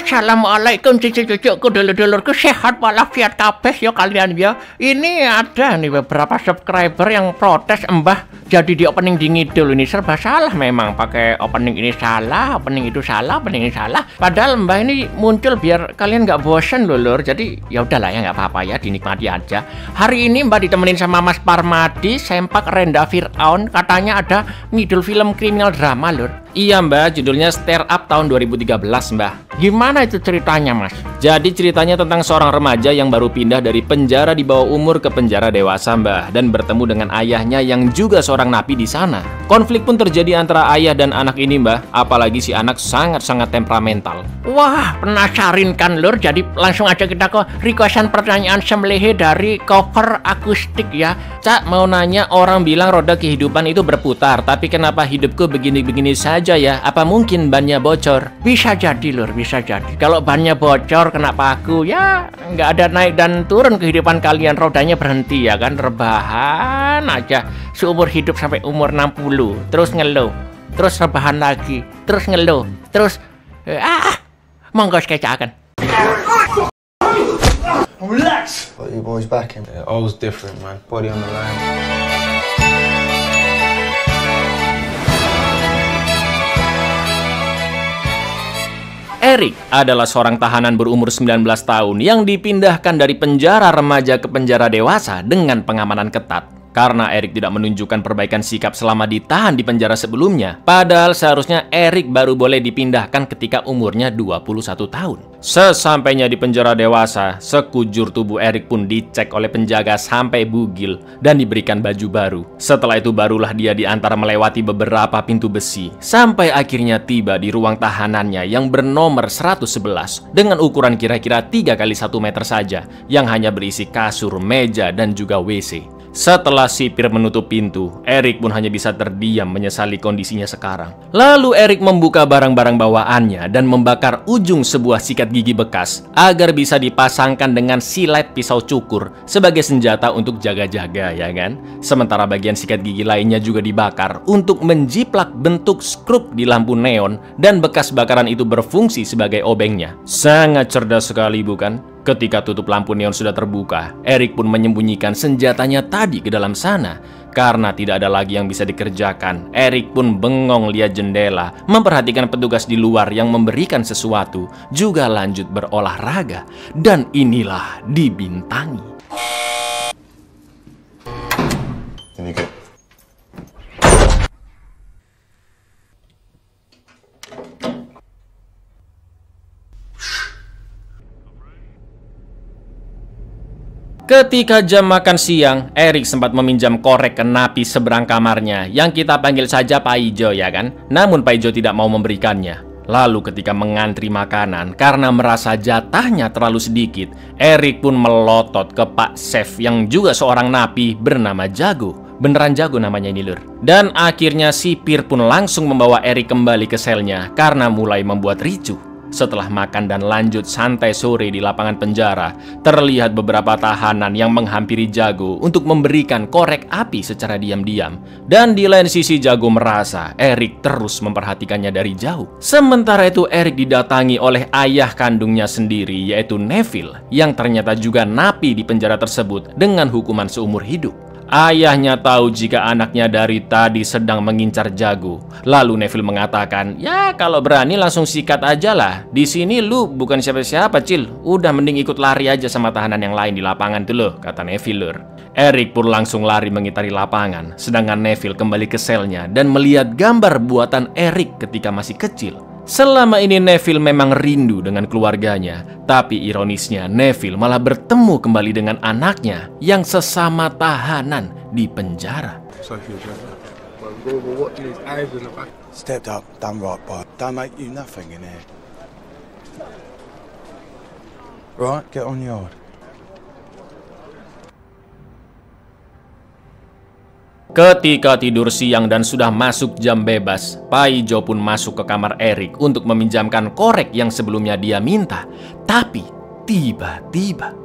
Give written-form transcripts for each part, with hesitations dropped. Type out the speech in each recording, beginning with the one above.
Assalamualaikum cucu-cucuku, dulur-dulurku, sehat walafiat kabeh ya kalian ya. Ini ada nih beberapa subscriber yang protes, Mbah, jadi di opening di ngidul ini serba salah memang. Pakai opening ini salah, opening itu salah, opening ini salah. Padahal Mbah ini muncul biar kalian nggak bosen loh lur. Jadi ya udahlah ya, nggak apa-apa ya, dinikmati aja. Hari ini Mbah ditemenin sama Mas Parmadi, sempak Renda Fir'aun. Katanya ada ngidul film kriminal drama lur. Iya Mbah, judulnya Stare Up tahun 2013 Mbah. Gimana itu ceritanya Mas? Jadi ceritanya tentang seorang remaja yang baru pindah dari penjara di bawah umur ke penjara dewasa Mbah, dan bertemu dengan ayahnya yang juga seorang napi di sana. Konflik pun terjadi antara ayah dan anak ini Mbah, apalagi si anak sangat-sangat temperamental. Wah, penasarin kan lur, jadi langsung aja kita ke requestan pertanyaan sembelihe dari cover akustik ya. Cak mau nanya, orang bilang roda kehidupan itu berputar, tapi kenapa hidupku begini-begini saja ya? Apa mungkin bannya bocor? Bisa jadi lur, bisa jadi. Kalau bannya bocor, kenapa aku? Ya, nggak ada naik dan turun kehidupan kalian, rodanya berhenti ya kan, rebahan aja seumur hidup sampai umur 60, terus ngeluh, terus rebahan lagi, terus ngeluh, terus monggo skecakan. Relax. What you boys back in? Yeah, I was different, man. Body on the line. Eric adalah seorang tahanan berumur 19 tahun yang dipindahkan dari penjara remaja ke penjara dewasa dengan pengamanan ketat. Karena Eric tidak menunjukkan perbaikan sikap selama ditahan di penjara sebelumnya. Padahal seharusnya Eric baru boleh dipindahkan ketika umurnya 21 tahun. Sesampainya di penjara dewasa, sekujur tubuh Eric pun dicek oleh penjaga sampai bugil dan diberikan baju baru. Setelah itu barulah dia diantar melewati beberapa pintu besi, sampai akhirnya tiba di ruang tahanannya yang bernomor 111 dengan ukuran kira-kira 3 x 1 meter saja, yang hanya berisi kasur, meja, dan juga WC. Setelah sipir menutup pintu, Eric pun hanya bisa terdiam menyesali kondisinya sekarang. Lalu Eric membuka barang-barang bawaannya dan membakar ujung sebuah sikat gigi bekas agar bisa dipasangkan dengan silet pisau cukur sebagai senjata untuk jaga-jaga, ya kan? Sementara bagian sikat gigi lainnya juga dibakar untuk menjiplak bentuk skrup di lampu neon, dan bekas bakaran itu berfungsi sebagai obengnya. Sangat cerdas sekali, bukan? Ketika tutup lampu neon sudah terbuka, Eric pun menyembunyikan senjatanya tadi ke dalam sana. Karena tidak ada lagi yang bisa dikerjakan, Eric pun bengong lihat jendela, memperhatikan petugas di luar yang memberikan sesuatu, juga lanjut berolahraga. Dan inilah dibintangi. Ini good. Ketika jam makan siang, Eric sempat meminjam korek ke napi seberang kamarnya yang kita panggil saja Pak Ijo, ya kan? Namun Pak Ijo tidak mau memberikannya. Lalu ketika mengantri makanan karena merasa jatahnya terlalu sedikit, Eric pun melotot ke Pak Chef yang juga seorang napi bernama Jago. Beneran Jago namanya ini lur. Dan akhirnya sipir pun langsung membawa Eric kembali ke selnya karena mulai membuat ricuh. Setelah makan dan lanjut santai sore di lapangan penjara, terlihat beberapa tahanan yang menghampiri Jago untuk memberikan korek api secara diam-diam. Dan di lain sisi Jago merasa Eric terus memperhatikannya dari jauh. Sementara itu Eric didatangi oleh ayah kandungnya sendiri, yaitu Neville, yang ternyata juga napi di penjara tersebut dengan hukuman seumur hidup. Ayahnya tahu jika anaknya dari tadi sedang mengincar Jago. Lalu Neville mengatakan, ya kalau berani langsung sikat aja lah. Di sini lu bukan siapa-siapa, Cil. Udah mending ikut lari aja sama tahanan yang lain di lapangan tuh loh, kata Neville lur. Eric pun langsung lari mengitari lapangan, sedangkan Neville kembali ke selnya dan melihat gambar buatan Eric ketika masih kecil. Selama ini Neville memang rindu dengan keluarganya, tapi ironisnya Neville malah bertemu kembali dengan anaknya yang sesama tahanan di penjara. Stepped up, done right by. Don't make you nothing in here. Right, get on yard. Ketika tidur siang dan sudah masuk jam bebas, Pak Ijo pun masuk ke kamar Eric untuk meminjamkan korek yang sebelumnya dia minta. Tapi tiba-tiba,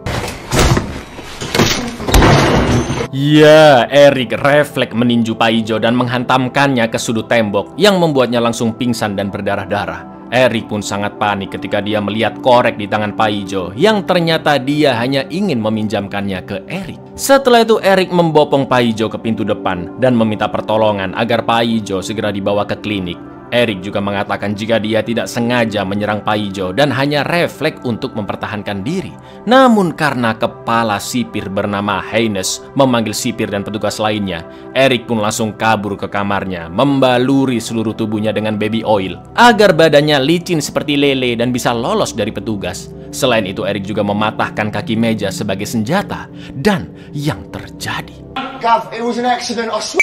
ya, Eric refleks meninju Pak Ijo dan menghantamkannya ke sudut tembok yang membuatnya langsung pingsan dan berdarah-darah. Eric pun sangat panik ketika dia melihat korek di tangan Paijo yang ternyata dia hanya ingin meminjamkannya ke Eric. Setelah itu Eric membopong Paijo ke pintu depan dan meminta pertolongan agar Paijo segera dibawa ke klinik. Eric juga mengatakan jika dia tidak sengaja menyerang Paijo dan hanya refleks untuk mempertahankan diri. Namun karena kepala sipir bernama Haynes memanggil sipir dan petugas lainnya, Eric pun langsung kabur ke kamarnya, membaluri seluruh tubuhnya dengan baby oil agar badannya licin seperti lele dan bisa lolos dari petugas. Selain itu Eric juga mematahkan kaki meja sebagai senjata. Dan yang terjadi, Gav, it was an accident, I swear.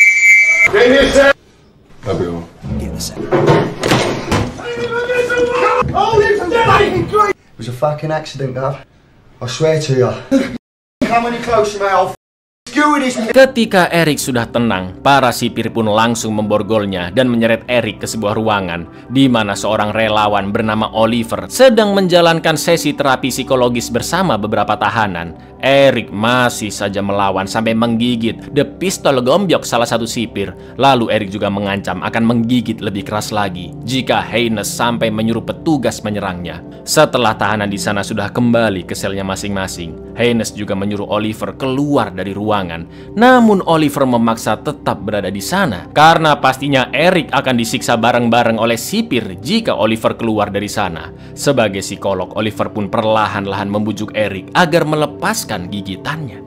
Get in here, sir. Love you all. It was a fucking accident, Gav. I swear to you. Come any closer, mate. I'll skewer this. ketika Eric sudah tenang, para sipir pun langsung memborgolnya dan menyeret Eric ke sebuah ruangan di mana seorang relawan bernama Oliver sedang menjalankan sesi terapi psikologis bersama beberapa tahanan. Eric masih saja melawan sampai menggigit The Pistol Gombyok salah satu sipir. Lalu Eric juga mengancam akan menggigit lebih keras lagi jika Haynes sampai menyuruh petugas menyerangnya. Setelah tahanan di sana sudah kembali ke selnya masing-masing, Haynes juga menyuruh Oliver keluar dari ruangan. Namun Oliver memaksa tetap berada di sana karena pastinya Eric akan disiksa bareng-bareng oleh sipir jika Oliver keluar dari sana. Sebagai psikolog, Oliver pun perlahan-lahan membujuk Eric agar melepaskan gigitannya.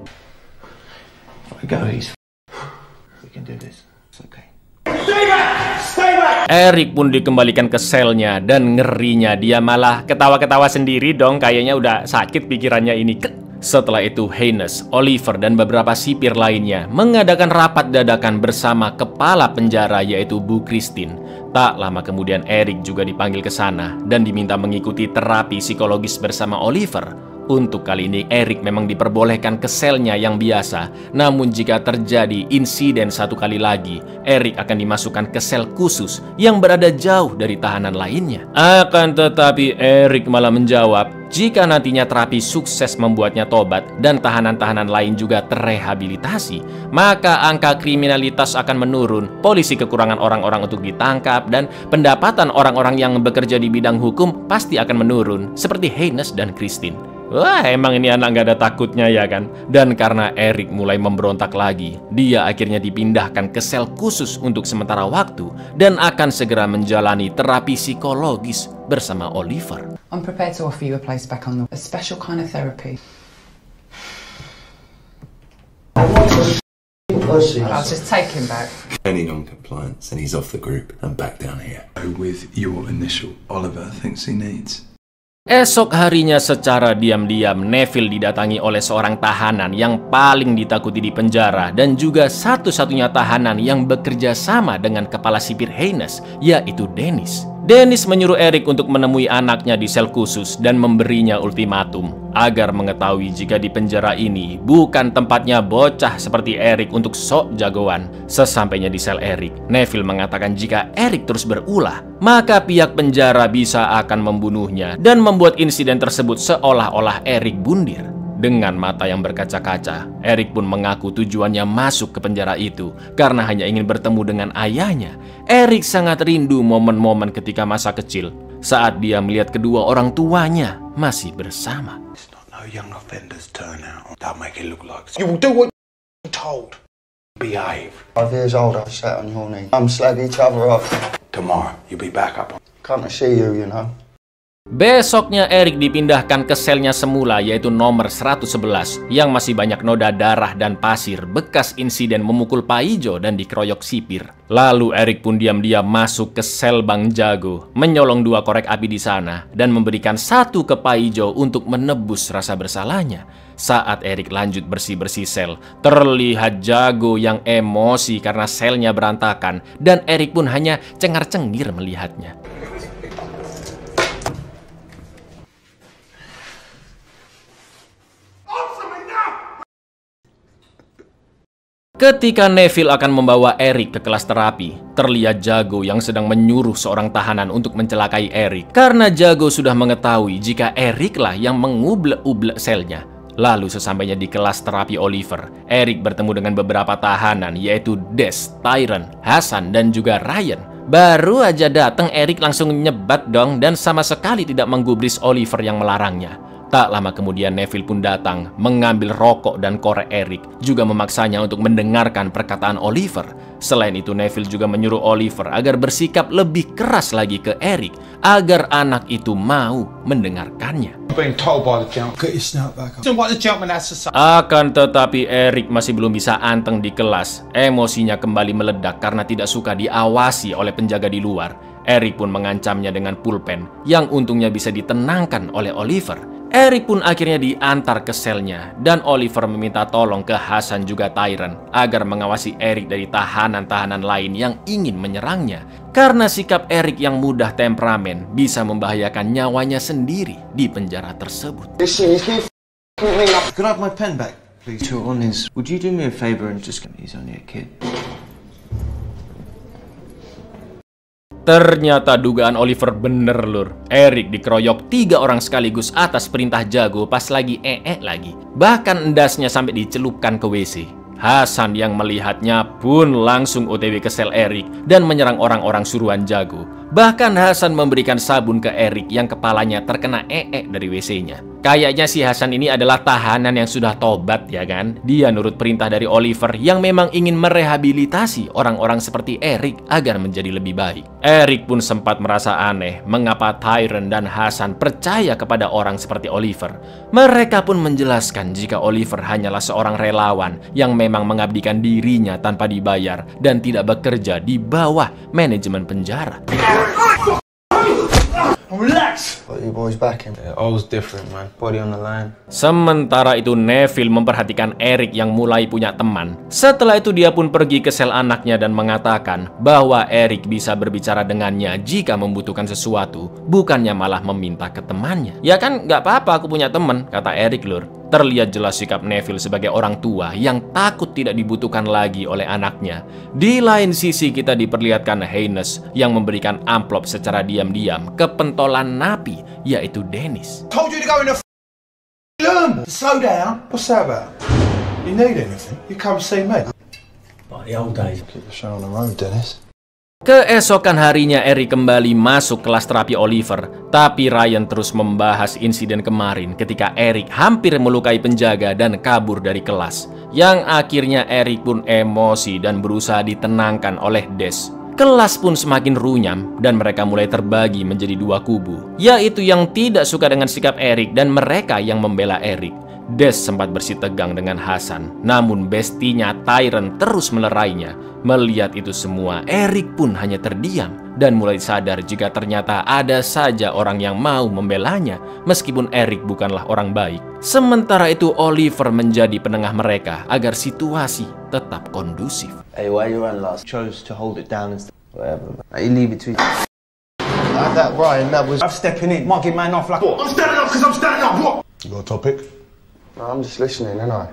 Eric pun dikembalikan ke selnya dan ngerinya dia malah ketawa-ketawa sendiri dong, kayaknya udah sakit pikirannya ini. Setelah itu Haynes, Oliver dan beberapa sipir lainnya mengadakan rapat dadakan bersama kepala penjara yaitu Bu Christine. Tak lama kemudian Eric juga dipanggil ke sana dan diminta mengikuti terapi psikologis bersama Oliver. Untuk kali ini Eric memang diperbolehkan ke selnya yang biasa. Namun jika terjadi insiden satu kali lagi, Eric akan dimasukkan ke sel khusus yang berada jauh dari tahanan lainnya. Akan tetapi Eric malah menjawab, jika nantinya terapi sukses membuatnya tobat dan tahanan-tahanan lain juga terrehabilitasi, maka angka kriminalitas akan menurun, polisi kekurangan orang-orang untuk ditangkap, dan pendapatan orang-orang yang bekerja di bidang hukum pasti akan menurun, seperti Haynes dan Christine. Wah, emang ini anak gak ada takutnya ya kan? Dan karena Eric mulai memberontak lagi, dia akhirnya dipindahkan ke sel khusus untuk sementara waktu dan akan segera menjalani terapi psikologis bersama Oliver. I'm prepared to offer you a place back on a special kind of therapy. I'll just take him back. Any non-compliance and he's off the group and back down here. With your initial, Oliver thinks he needs. Esok harinya secara diam-diam Neville didatangi oleh seorang tahanan yang paling ditakuti di penjara dan juga satu-satunya tahanan yang bekerja sama dengan kepala sipir Haynes, yaitu Dennis. Dennis menyuruh Eric untuk menemui anaknya di sel khusus dan memberinya ultimatum agar mengetahui jika di penjara ini bukan tempatnya bocah seperti Eric untuk sok jagoan. Sesampainya di sel Eric, Neville mengatakan jika Eric terus berulah, maka pihak penjara bisa akan membunuhnya dan membuat insiden tersebut seolah-olah Eric bundir. Dengan mata yang berkaca-kaca, Eric pun mengaku tujuannya masuk ke penjara itu karena hanya ingin bertemu dengan ayahnya. Eric sangat rindu momen-momen ketika masa kecil saat dia melihat kedua orang tuanya masih bersama. It's not no young offender's turnout. Don't make it look like you will do what you're told. Behave. 5 years old, I sat on your knee. Slag each other off. Tomorrow you'll be back up. Come to see you, you know. Besoknya Eric dipindahkan ke selnya semula yaitu nomor 111 yang masih banyak noda darah dan pasir bekas insiden memukul Paijo dan dikeroyok sipir. Lalu Eric pun diam-diam masuk ke sel Bang Jago, menyolong 2 korek api di sana dan memberikan 1 ke Paijo untuk menebus rasa bersalahnya. Saat Eric lanjut bersih-bersih sel, terlihat Jago yang emosi karena selnya berantakan dan Eric pun hanya cengar-cengir melihatnya. Ketika Neville akan membawa Eric ke kelas terapi, terlihat Jago yang sedang menyuruh seorang tahanan untuk mencelakai Eric karena Jago sudah mengetahui jika Eric lah yang mengublek-ublek selnya. Lalu sesampainya di kelas terapi Oliver, Eric bertemu dengan beberapa tahanan yaitu Des, Tyron, Hasan, dan juga Ryan. Baru aja datang, Eric langsung nyebat dong dan sama sekali tidak menggubris Oliver yang melarangnya. Tak lama kemudian Neville pun datang, mengambil rokok dan korek Eric, juga memaksanya untuk mendengarkan perkataan Oliver. Selain itu, Neville juga menyuruh Oliver agar bersikap lebih keras lagi ke Eric, agar anak itu mau mendengarkannya. Akan tetapi Eric masih belum bisa anteng di kelas. Emosinya kembali meledak karena tidak suka diawasi oleh penjaga di luar. Eric pun mengancamnya dengan pulpen, yang untungnya bisa ditenangkan oleh Oliver. Eric pun akhirnya diantar ke selnya, dan Oliver meminta tolong ke Hasan juga Tyrant agar mengawasi Eric dari tahanan-tahanan lain yang ingin menyerangnya. Karena sikap Eric yang mudah temperamen bisa membahayakan nyawanya sendiri di penjara tersebut. Could I have my pen back, please? Would you do me a favor and just get me? He's only a kid. Ternyata dugaan Oliver bener, lur. Eric dikeroyok 3 orang sekaligus atas perintah jago pas lagi lagi. Bahkan endasnya sampai dicelupkan ke WC. Hasan yang melihatnya pun langsung OTW ke sel Eric dan menyerang orang-orang suruhan jago. Bahkan Hasan memberikan sabun ke Eric yang kepalanya terkena dari WC-nya. Kayaknya si Hasan ini adalah tahanan yang sudah tobat, ya kan? Dia nurut perintah dari Oliver yang memang ingin merehabilitasi orang-orang seperti Eric agar menjadi lebih baik. Eric pun sempat merasa aneh mengapa Tyrant dan Hasan percaya kepada orang seperti Oliver. Mereka pun menjelaskan jika Oliver hanyalah seorang relawan yang memang mengabdikan dirinya tanpa dibayar dan tidak bekerja di bawah manajemen penjara. Relax! Got you boys back in. Yeah, I was different, man. Body on the line. Sementara itu Neville memperhatikan Eric yang mulai punya teman. Setelah itu dia pun pergi ke sel anaknya dan mengatakan bahwa Eric bisa berbicara dengannya jika membutuhkan sesuatu, bukannya malah meminta ke temannya. Ya kan nggak apa-apa aku punya teman, kata Eric, lur. Terlihat jelas sikap Neville sebagai orang tua yang takut tidak dibutuhkan lagi oleh anaknya. Di lain sisi kita diperlihatkan Haynes yang memberikan amplop secara diam-diam ke pentolan napi, yaitu Dennis. Told you to go in the room. Slow down. What's that about? You need anything? You come see me. Like the old days. Keep the show on the road, Dennis. Keesokan harinya Eric kembali masuk kelas terapi Oliver, tapi Ryan terus membahas insiden kemarin ketika Eric hampir melukai penjaga dan kabur dari kelas. Yang akhirnya Eric pun emosi dan berusaha ditenangkan oleh Des. Kelas pun semakin runyam dan mereka mulai terbagi menjadi 2 kubu, yaitu yang tidak suka dengan sikap Eric dan mereka yang membela Eric. Des sempat bersitegang dengan Hasan, namun bestinya Tyrant terus melerainya. Melihat itu semua, Eric pun hanya terdiam dan mulai sadar jika ternyata ada saja orang yang mau membelanya, meskipun Eric bukanlah orang baik. Sementara itu Oliver menjadi penengah mereka agar situasi tetap kondusif. Hey, why you run last? Chose to hold it down instead. Whatever. You leave it to. Like that, Ryan, that was... I'm stepping in, mugging man off like what? I'm standing up because I'm standing up. What? You got a topic? No, I'm just listening, ain't I?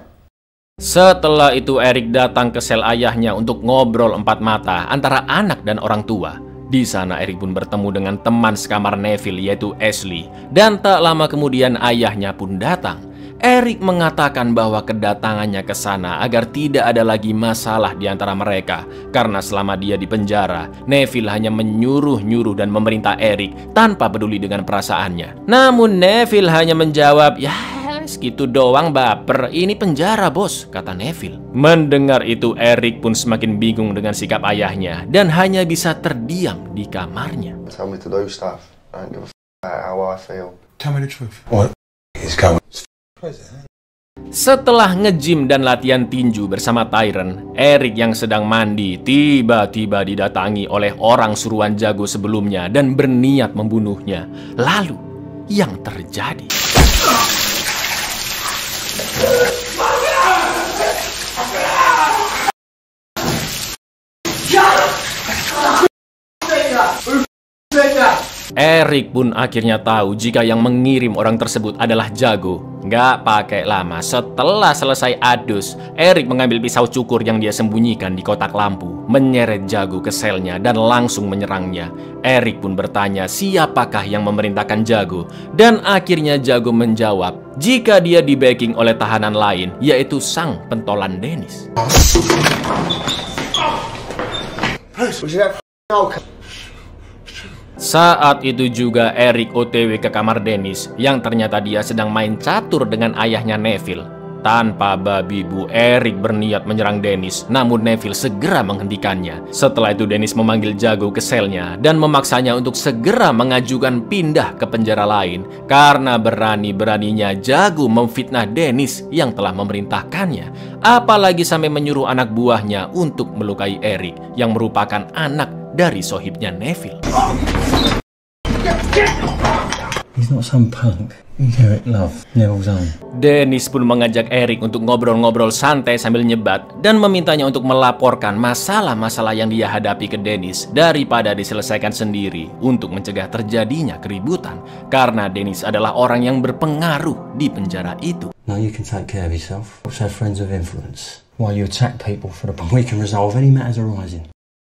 Setelah itu Eric datang ke sel ayahnya untuk ngobrol 4 mata antara anak dan orang tua. Di sana Eric pun bertemu dengan teman sekamar Neville yaitu Ashley. Dan tak lama kemudian ayahnya pun datang. Eric mengatakan bahwa kedatangannya ke sana agar tidak ada lagi masalah di antara mereka. Karena selama dia di penjara, Neville hanya menyuruh-nyuruh dan memerintah Eric tanpa peduli dengan perasaannya. Namun Neville hanya menjawab, "Ya, segitu doang baper, ini penjara bos," kata Neville. Mendengar itu Eric pun semakin bingung dengan sikap ayahnya dan hanya bisa terdiam di kamarnya. Tell me to do stuff. I don't give a f about how I feel. Tell me the truth. What? He's coming. Setelah nge-gym dan latihan tinju bersama Tyrant, Eric yang sedang mandi tiba-tiba didatangi oleh orang suruhan jago sebelumnya dan berniat membunuhnya. Lalu, yang terjadi... Eric pun akhirnya tahu jika yang mengirim orang tersebut adalah jago. Nggak pakai lama, setelah selesai adus, Eric mengambil pisau cukur yang dia sembunyikan di kotak lampu, menyeret jago ke selnya dan langsung menyerangnya. Eric pun bertanya siapakah yang memerintahkan jago, dan akhirnya jago menjawab jika dia di backing oleh tahanan lain, yaitu sang pentolan Dennis. Saat itu juga Eric OTW ke kamar Dennis yang ternyata dia sedang main catur dengan ayahnya Neville. Tanpa babi bu, Eric berniat menyerang Dennis, namun Neville segera menghentikannya. Setelah itu Dennis memanggil Jago ke selnya dan memaksanya untuk segera mengajukan pindah ke penjara lain karena berani-beraninya Jago memfitnah Dennis yang telah memerintahkannya. Apalagi sampai menyuruh anak buahnya untuk melukai Eric yang merupakan anak dari sohibnya Neville. He's not some punk. Eric Love, Neville's own. Dennis pun mengajak Eric untuk ngobrol-ngobrol santai sambil nyebat dan memintanya untuk melaporkan masalah-masalah yang dia hadapi ke Dennis daripada diselesaikan sendiri untuk mencegah terjadinya keributan karena Dennis adalah orang yang berpengaruh di penjara itu. Now you can take care of yourself. Also have friends of influence. While you attack people for the we can resolve any matters arising.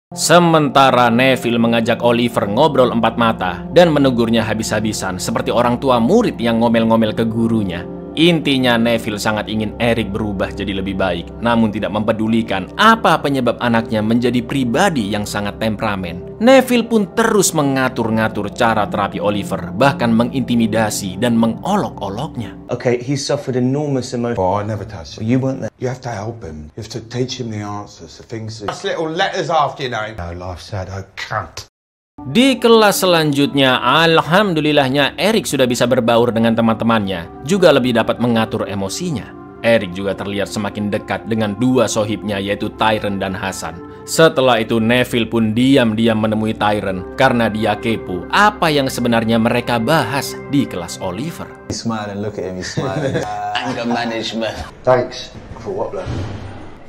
Sementara Neville mengajak Oliver ngobrol empat mata dan menegurnya habis-habisan seperti orang tua murid yang ngomel-ngomel ke gurunya. Intinya Neville sangat ingin Eric berubah jadi lebih baik, namun tidak mempedulikan apa penyebab anaknya menjadi pribadi yang sangat temperamen. Neville pun terus mengatur-ngatur cara terapi Oliver, bahkan mengintimidasi dan mengolok-oloknya. Okay, he suffered enormous emotion. Oh, I never touched him. You weren't there. You have to help him. You have to teach him the answers, the things that... That's little letters after your name. No, life sad, oh cunt. Di kelas selanjutnya, alhamdulillahnya Eric sudah bisa berbaur dengan teman-temannya, juga lebih dapat mengatur emosinya. Eric juga terlihat semakin dekat dengan dua sohibnya yaitu Tyron dan Hasan. Setelah itu Neville pun diam-diam menemui Tyron karena dia kepo apa yang sebenarnya mereka bahas di kelas Oliver. He's smiling, look at him, he's smiling. Anger management. Thanks. For what, love?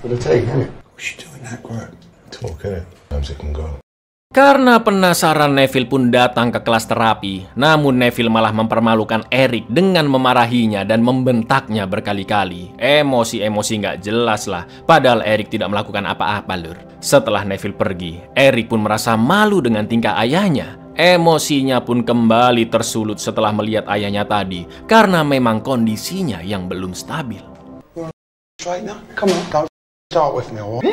For the tea, innit? What's she doing that group? Talk, innit? Sometimes it can go. Karena penasaran, Neville pun datang ke kelas terapi. Namun Neville malah mempermalukan Eric dengan memarahinya dan membentaknya berkali-kali. Emosi-emosi nggak jelas lah. Padahal Eric tidak melakukan apa-apa lur. Setelah Neville pergi, Eric pun merasa malu dengan tingkah ayahnya. Emosinya pun kembali tersulut setelah melihat ayahnya tadi. Karena memang kondisinya yang belum stabil. Right now? Come on, don't start with me, alright?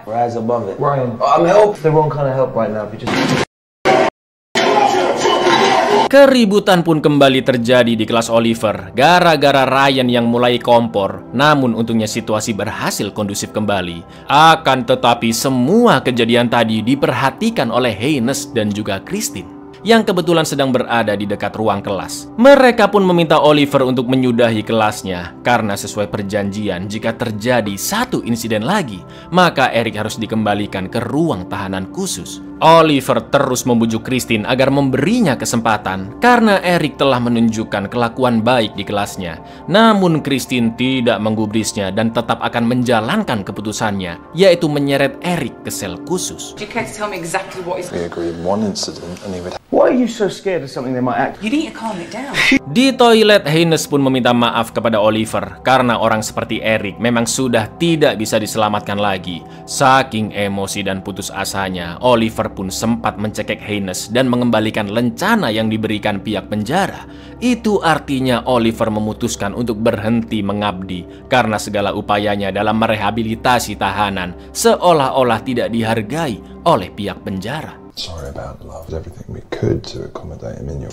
Rise above it. Ryan. I'm help. The wrong kind of help right now. Keributan pun kembali terjadi di kelas Oliver gara-gara Ryan yang mulai kompor. Namun untungnya situasi berhasil kondusif kembali. Akan tetapi semua kejadian tadi diperhatikan oleh Haynes dan juga Christine yang kebetulan sedang berada di dekat ruang kelas. Mereka pun meminta Oliver untuk menyudahi kelasnya karena sesuai perjanjian jika terjadi satu insiden lagi, maka Eric harus dikembalikan ke ruang tahanan khusus. Oliver terus membujuk Christine agar memberinya kesempatan karena Eric telah menunjukkan kelakuan baik di kelasnya. Namun Christine tidak menggubrisnya dan tetap akan menjalankan keputusannya, yaitu menyeret Eric ke sel khusus. Do you care to tell me exactly what is... We agreed one incident and he would... Why are you so scared of something they might act? You need to calm it down. Di toilet, Haynes pun meminta maaf kepada Oliver karena orang seperti Eric memang sudah tidak bisa diselamatkan lagi. Saking emosi dan putus asanya, Oliver pun sempat mencekik Haynes dan mengembalikan lencana yang diberikan pihak penjara. Itu artinya Oliver memutuskan untuk berhenti mengabdi karena segala upayanya dalam merehabilitasi tahanan seolah-olah tidak dihargai oleh pihak penjara. Sorry about love. Everything we could to accommodate him in your...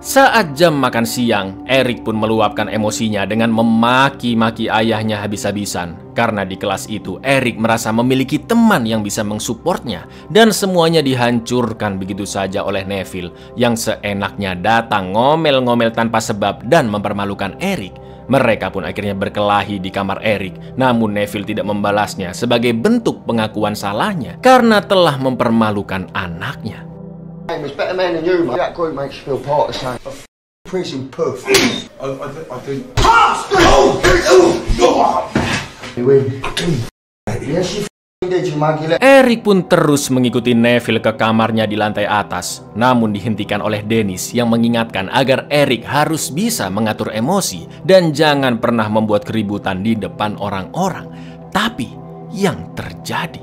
Saat jam makan siang, Eric pun meluapkan emosinya dengan memaki-maki ayahnya habis-habisan. Karena di kelas itu, Eric merasa memiliki teman yang bisa mensupportnya. Dan semuanya dihancurkan begitu saja oleh Neville yang seenaknya datang ngomel-ngomel tanpa sebab dan mempermalukan Eric. Mereka pun akhirnya berkelahi di kamar Eric. Namun Neville tidak membalasnya sebagai bentuk pengakuan salahnya karena telah mempermalukan anaknya. There's better men than you, mate. That group makes you feel part of the same. Prison puff. I think... You win. Yes, you did, you monkey. Eric pun terus mengikuti Neville ke kamarnya di lantai atas. Namun dihentikan oleh Dennis yang mengingatkan agar Eric harus bisa mengatur emosi dan jangan pernah membuat keributan di depan orang-orang. Tapi yang terjadi...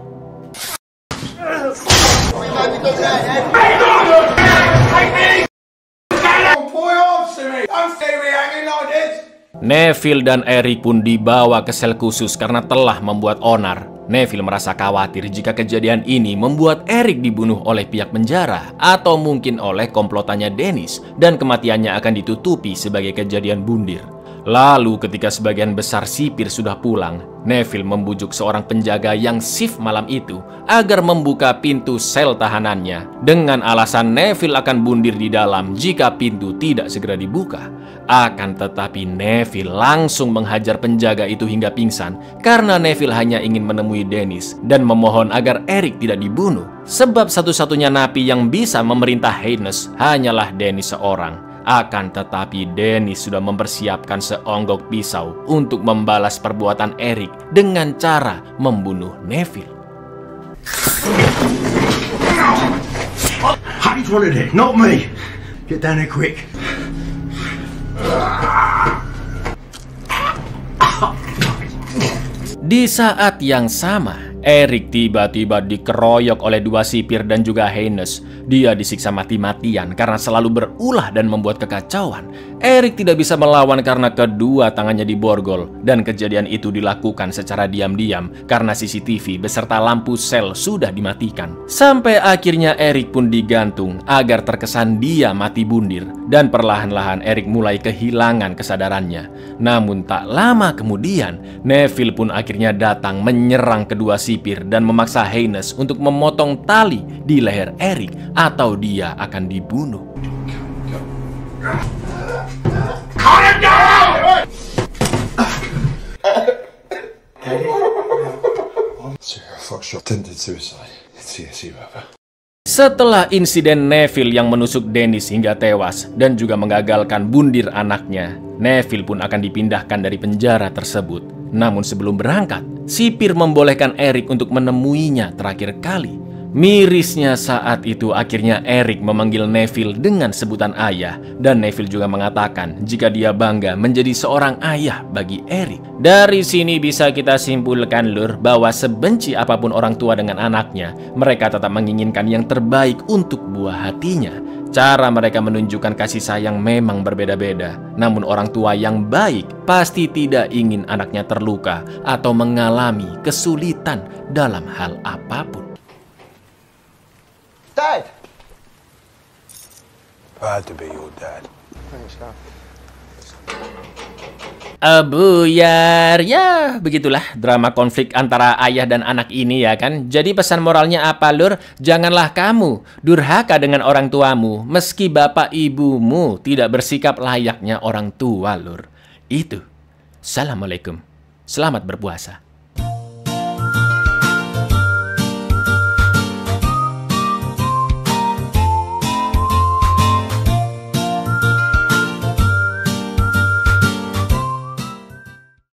Neville dan Eric pun dibawa ke sel khusus karena telah membuat onar. Neville merasa khawatir jika kejadian ini membuat Eric dibunuh oleh pihak penjara atau mungkin oleh komplotannya Dennis dan kematiannya akan ditutupi sebagai kejadian bundir. Lalu ketika sebagian besar sipir sudah pulang, Neville membujuk seorang penjaga yang shift malam itu agar membuka pintu sel tahanannya dengan alasan Neville akan bundir di dalam jika pintu tidak segera dibuka. Akan tetapi Neville langsung menghajar penjaga itu hingga pingsan karena Neville hanya ingin menemui Dennis dan memohon agar Eric tidak dibunuh. Sebab satu-satunya napi yang bisa memerintah Haynes hanyalah Dennis seorang. Akan tetapi Dennis sudah mempersiapkan seonggok pisau untuk membalas perbuatan Eric dengan cara membunuh Neville. Hayes wanted it, not me. Get down there quick. Di saat yang sama, Eric tiba-tiba dikeroyok oleh dua sipir dan juga Haynes. Dia disiksa mati-matian karena selalu berulah dan membuat kekacauan. Eric tidak bisa melawan karena kedua tangannya diborgol, dan kejadian itu dilakukan secara diam-diam karena CCTV beserta lampu sel sudah dimatikan. Sampai akhirnya Eric pun digantung agar terkesan dia mati bundir, dan perlahan-lahan Eric mulai kehilangan kesadarannya. Namun tak lama kemudian, Neville pun akhirnya datang menyerang kedua sipir dan memaksa Haynes untuk memotong tali di leher Eric atau dia akan dibunuh. Setelah insiden Neville yang menusuk Dennis hingga tewas dan juga menggagalkan bundir anaknya, Neville pun akan dipindahkan dari penjara tersebut. Namun sebelum berangkat, sipir membolehkan Eric untuk menemuinya terakhir kali. Mirisnya saat itu akhirnya Eric memanggil Neville dengan sebutan ayah, dan Neville juga mengatakan jika dia bangga menjadi seorang ayah bagi Eric. Dari sini bisa kita simpulkan lur bahwa sebenci apapun orang tua dengan anaknya, mereka tetap menginginkan yang terbaik untuk buah hatinya. Cara mereka menunjukkan kasih sayang memang berbeda-beda, namun orang tua yang baik pasti tidak ingin anaknya terluka atau mengalami kesulitan dalam hal apapun. Dad! Proud to be your dad. Thanks, Dad. Buyar, ya begitulah drama konflik antara ayah dan anak ini ya kan. Jadi pesan moralnya apa lur? Janganlah kamu durhaka dengan orang tuamu meski bapak ibumu tidak bersikap layaknya orang tua lur. Itu. Assalamualaikum. Selamat berpuasa.